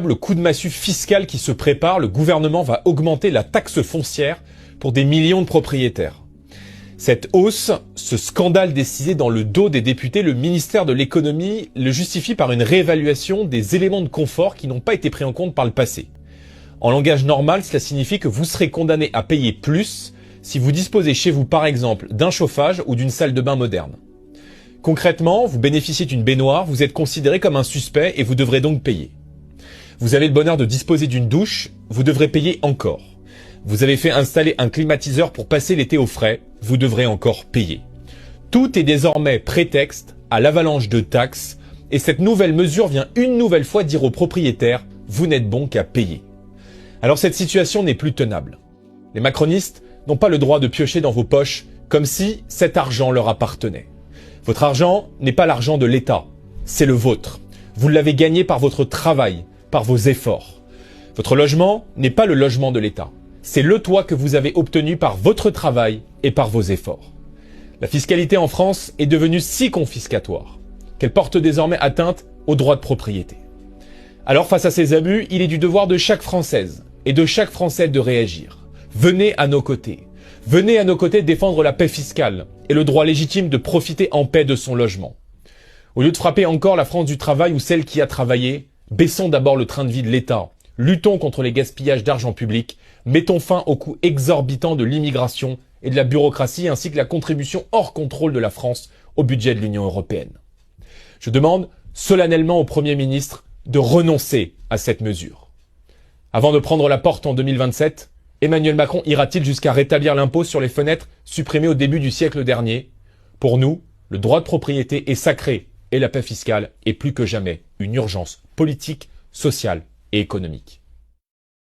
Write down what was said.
Le coup de massue fiscal qui se prépare, le gouvernement va augmenter la taxe foncière pour des millions de propriétaires. Cette hausse, ce scandale décidé dans le dos des députés, le ministère de l'économie le justifie par une réévaluation des éléments de confort qui n'ont pas été pris en compte par le passé. En langage normal, cela signifie que vous serez condamné à payer plus si vous disposez chez vous par exemple d'un chauffage ou d'une salle de bain moderne. Concrètement, vous bénéficiez d'une baignoire, vous êtes considéré comme un suspect et vous devrez donc payer. Vous avez le bonheur de disposer d'une douche, vous devrez payer encore. Vous avez fait installer un climatiseur pour passer l'été au frais, vous devrez encore payer. Tout est désormais prétexte à l'avalanche de taxes et cette nouvelle mesure vient une nouvelle fois dire aux propriétaires « vous n'êtes bon qu'à payer ». Alors cette situation n'est plus tenable. Les macronistes n'ont pas le droit de piocher dans vos poches comme si cet argent leur appartenait. Votre argent n'est pas l'argent de l'État, c'est le vôtre. Vous l'avez gagné par votre travail, par vos efforts. Votre logement n'est pas le logement de l'État. C'est le toit que vous avez obtenu par votre travail et par vos efforts. La fiscalité en France est devenue si confiscatoire qu'elle porte désormais atteinte au droit de propriété. Alors face à ces abus, il est du devoir de chaque Française et de chaque Français de réagir. Venez à nos côtés. Venez à nos côtés défendre la paix fiscale et le droit légitime de profiter en paix de son logement. Au lieu de frapper encore la France du travail ou celle qui a travaillé, baissons d'abord le train de vie de l'État, luttons contre les gaspillages d'argent public, mettons fin au coût exorbitant de l'immigration et de la bureaucratie ainsi que la contribution hors contrôle de la France au budget de l'Union européenne. Je demande solennellement au Premier ministre de renoncer à cette mesure. Avant de prendre la porte en 2027, Emmanuel Macron ira-t-il jusqu'à rétablir l'impôt sur les fenêtres supprimé au début du siècle dernier? Pour nous, le droit de propriété est sacré et la paix fiscale est plus que jamais une urgence politique, sociale et économique.